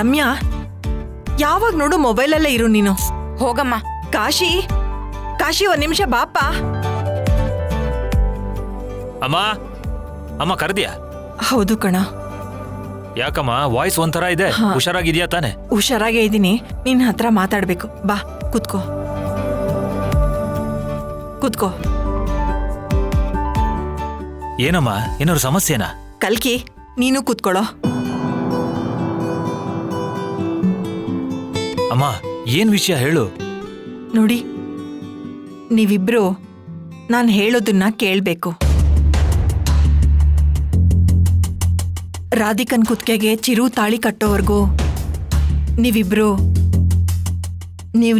ರಮ್ಯಾ, ಯಾವಾಗ ನೋಡು ಮೊಬೈಲಲ್ಲೇ ಇರು ನೀನು. ಹೋಗಮ್ಮ. ಕಾಶಿ, ಕಾಶಿ, ಒಂದ್ ನಿಮಿಷ ಬಾಪ. ಅಮ್ಮ, ಅಮ್ಮ ಕರೆದ್ಯಾ? ಹೌದು ಕಣ. ಯಾಕಮ್ಮ ವಾಯ್ಸ್ ಒಂಥರ ಇದೆ? ಹುಷಾರಾಗಿದ್ಯಾ ತಾನೆ? ಹುಷಾರಾಗೇ ಇದ್ದೀನಿ. ನಿನ್ ಹತ್ರ ಮಾತಾಡ್ಬೇಕು. ಬಾ ಕುತ್ಕೋ, ಕುತ್ಕೋ. ಏನಮ್ಮ, ಏನಾದ್ರು ಸಮಸ್ಯೆನಾ? ಕಲ್ಕಿ, ನೀನು ಕೂತ್ಕೊಳ್ಳೋ. ಅಮ್ಮ, ಏನ್ ವಿಷಯ ಹೇಳು. ನೋಡಿ, ನೀವಿಬ್ರು ನಾನು ಹೇಳೋದನ್ನ ಕೇಳ್ಬೇಕು. ರಾಧಿಕನ್ ಕುತ್ತಿಗೆಗೆ ಚಿರು ತಾಳಿ ಕಟ್ಟೋವರೆಗೂ ನೀವಿಬ್ರು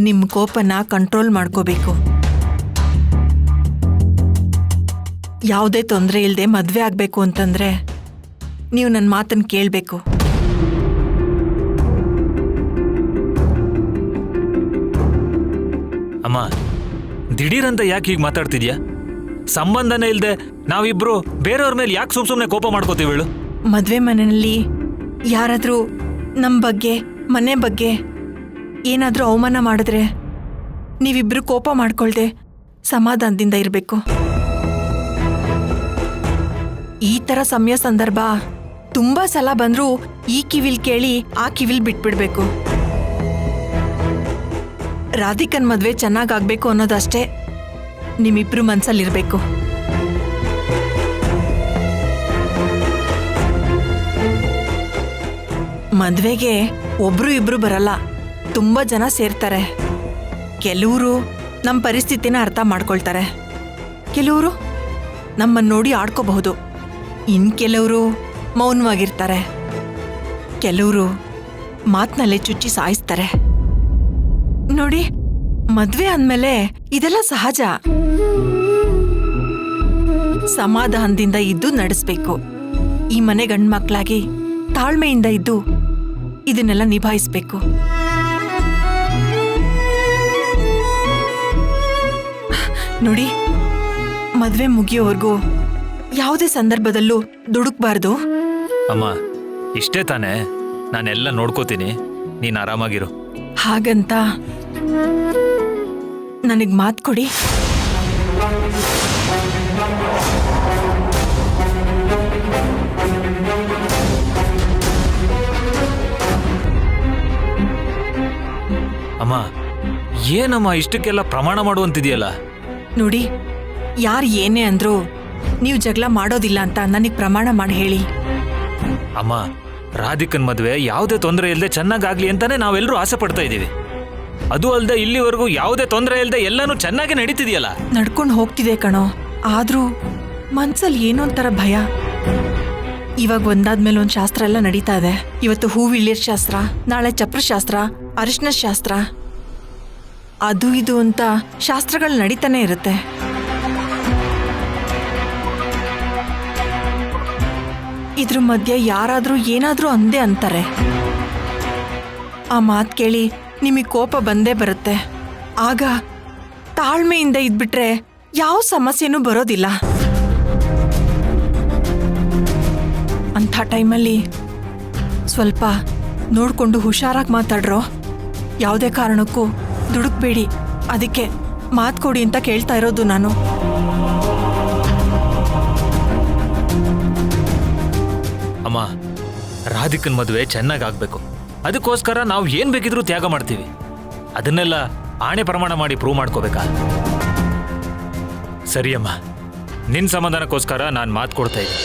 ನಿಮ್ಮ ಕೋಪನ ಕಂಟ್ರೋಲ್ ಮಾಡ್ಕೋಬೇಕು. ಯಾವುದೇ ತೊಂದರೆ ಇಲ್ಲದೆ ಮದುವೆ ಆಗಬೇಕು ಅಂತಂದ್ರೆ ನೀವು ನನ್ನ ಮಾತನ್ನು ಕೇಳಬೇಕು. ಅಮ್ಮ, ದಿಢೀರಂತ ಯಾಕೆ ಹೀಗೆ ಮಾತಾಡ್ತಿದ್ಯಾ? ಸಂಬಂಧನೇ ಇಲ್ದೆ ನಾವಿಬ್ರು ಬೇರೆಯವ್ರ ಮೇಲೆ ಯಾಕೆ ಸುಮ್ನೆ ಕೋಪ ಮಾಡ್ಕೋತೀವಿ ಹೇಳು? ಮದುವೆ ಮನೆಯಲ್ಲಿ ಯಾರಾದರೂ ನಮ್ಮ ಬಗ್ಗೆ, ಮನೆ ಬಗ್ಗೆ ಏನಾದರೂ ಅವಮಾನ ಮಾಡಿದ್ರೆ ನೀವಿಬ್ರು ಕೋಪ ಮಾಡ್ಕೊಳ್ದೆ ಸಮಾಧಾನದಿಂದ ಇರಬೇಕು. ಈ ಥರ ಸಮಯ ಸಂದರ್ಭ ತುಂಬ ಸಲ ಬಂದರೂ ಈ ಕಿವಿಲ್ ಕೇಳಿ ಆ ಕಿವಿಲ್ ಬಿಟ್ಬಿಡ್ಬೇಕು. ರಾಧಿಕನ್ ಮದುವೆ ಚೆನ್ನಾಗಾಗಬೇಕು ಅನ್ನೋದಷ್ಟೇ ನಿಮ್ಮಿಬ್ರು ಮನಸ್ಸಲ್ಲಿರಬೇಕು. ಮದುವೆಗೆ ಒಬ್ರು ಇಬ್ರು ಬರಲ್ಲ, ತುಂಬ ಜನ ಸೇರ್ತಾರೆ. ಕೆಲವರು ನಮ್ಮ ಪರಿಸ್ಥಿತಿನ ಅರ್ಥ ಮಾಡ್ಕೊಳ್ತಾರೆ, ಕೆಲವರು ನಮ್ಮನ್ನು ನೋಡಿ ಆಡ್ಕೋಬಹುದು, ಇನ್ನು ಕೆಲವರು ಮೌನವಾಗಿರ್ತಾರೆ, ಕೆಲವರು ಮಾತಿನಲ್ಲೇ ಚುಚ್ಚಿ ಸಾಯಿಸ್ತಾರೆ. ನೋಡಿ, ಮದುವೆ ಅಂದಮೇಲೆ ಇದೆಲ್ಲ ಸಹಜ. ಸಮಾಧಾನದಿಂದ ಇದ್ದು ನಡೆಸ್ಬೇಕು. ಈ ಮನೆ ಗಂಡ್ಮಕ್ಳಾಗಿ ತಾಳ್ಮೆಯಿಂದ ಇದ್ದು ಇದನ್ನೆಲ್ಲ ನಿಭಾಯಿಸ್ಬೇಕು. ನೋಡಿ, ಮದುವೆ ಮುಗಿಯೋವರೆಗೂ ಯಾವುದೇ ಸಂದರ್ಭದಲ್ಲೂ ದುಡುಕ್ಬಾರ್ದು. ಅಮ್ಮ, ಇಷ್ಟೇ ತಾನೇ, ನಾನೆಲ್ಲ ನೋಡ್ಕೋತೀನಿ, ನೀನು ಆರಾಮಾಗಿರು. ಹಾಗಂತ ನನಗೆ ಮಾತು ಕೊಡಿ. ಅಮ್ಮ, ಏನಮ್ಮ ಇಷ್ಟಕ್ಕೆಲ್ಲ ಪ್ರಮಾಣ ಮಾಡುವಂತಿದೆಯಲ್ಲ? ನೋಡಿ, ಯಾರು ಏನೇ ಅಂದ್ರೂ ನೀವು ಜಗಳ ಮಾಡೋದಿಲ್ಲ ಅಂತ ನನಗೆ ಪ್ರಮಾಣ ಮಾಡಿ ಹೇಳಿ. ಅಮ್ಮ, ರಾಧಿಕನ್ ಮದುವೆ ಯಾವುದೇ ತೊಂದರೆ ಇಲ್ಲದೆ ಚೆನ್ನಾಗಾಗ್ಲಿ ಅಂತಾನೆ ನಾವೆಲ್ಲರೂ ಆಸೆ ಪಡ್ತಾ ಇದ್ದೀವಿ. ಅದು ಅಲ್ಲದೆ ಇಲ್ಲಿವರೆಗೂ ಯಾವುದೇ ತೊಂದರೆ ಇಲ್ಲದೆ ಎಲ್ಲನೂ ಚೆನ್ನಾಗಿ ನಡೀತಿದೆಯಲ್ಲ. ನಡ್ಕೊಂಡು ಹೋಗ್ತಿದೆ ಕಣೋ, ಆದ್ರೂ ಮನ್ಸಲ್ಲಿ ಏನೋ ಒಂಥರ ಭಯ. ಇವಾಗ ಒಂದಾದ್ಮೇಲೆ ಒಂದು ಶಾಸ್ತ್ರ ಎಲ್ಲ ನಡೀತಾ ಇದೆ. ಇವತ್ತು ಹೂವಿಳಿಯರ್ ಶಾಸ್ತ್ರ, ನಾಳೆ ಚಪ್ರ ಶಾಸ್ತ್ರ, ಅರಿಶಿನ ಶಾಸ್ತ್ರ, ಅದು ಇದು ಅಂತ ಶಾಸ್ತ್ರಗಳು ನಡೀತಾನೆ ಇರುತ್ತೆ. ಇದ್ರ ಮಧ್ಯೆ ಯಾರಾದ್ರೂ ಏನಾದ್ರೂ ಅಂದೇ ಅಂತಾರೆ. ಆ ಮಾತು ಕೇಳಿ ನಿಮಗೆ ಕೋಪ ಬಂದೇ ಬರುತ್ತೆ. ಆಗ ತಾಳ್ಮೆಯಿಂದ ಇದ್ಬಿಟ್ರೆ ಯಾವ ಸಮಸ್ಯೆನೂ ಬರೋದಿಲ್ಲ. ಅಂಥ ಟೈಮಲ್ಲಿ ಸ್ವಲ್ಪ ನೋಡ್ಕೊಂಡು ಹುಷಾರಾಗಿ ಮಾತಾಡ್ರೋ. ಯಾವುದೇ ಕಾರಣಕ್ಕೂ ದುಡುಕ್ಬೇಡಿ. ಅದಕ್ಕೆ ಮಾತು ಕೊಡಿ ಅಂತ ಕೇಳ್ತಾ ಇರೋದು ನಾನು. ಅಮ್ಮ, ರಾಧಿಕನ್ ಮದುವೆ ಚೆನ್ನಾಗಾಗಬೇಕು, ಅದಕ್ಕೋಸ್ಕರ ನಾವು ಏನು ಬೇಕಿದ್ರೂ ತ್ಯಾಗ ಮಾಡ್ತೀವಿ. ಅದನ್ನೆಲ್ಲ ಆಣೆ ಪ್ರಮಾಣ ಮಾಡಿ ಪ್ರೂವ್ ಮಾಡ್ಕೋಬೇಕಾ? ಸರಿಯಮ್ಮ, ನಿನ್ನ ಸಮಾಧಾನಕ್ಕೋಸ್ಕರ ನಾನು ಮಾತು ಕೊಡ್ತಾ ಇದ್ದೀನಿ.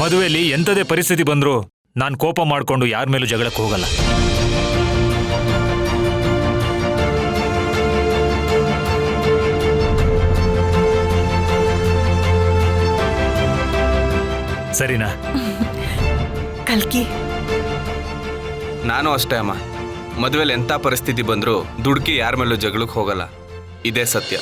ಮದುವೆಯಲ್ಲಿ ಎಂಥದೇ ಪರಿಸ್ಥಿತಿ ಬಂದರೂ ನಾನು ಕೋಪ ಮಾಡಿಕೊಂಡು ಯಾರ ಮೇಲೂ ಜಗಳಕ್ಕೆ ಹೋಗಲ್ಲ. ಸರಿನಾ? ಕಲ್ಕಿ, ನಾನು ಅಷ್ಟೇ ಅಮ್ಮ. ಮದುವೆಲಿ ಎಂಥ ಪರಿಸ್ಥಿತಿ ಬಂದರೂ ದುಡುಕಿ ಯಾರ ಮೇಲೂ ಜಗಳಕ್ಕೆ ಹೋಗಲ್ಲ. ಇದೇ ಸತ್ಯ.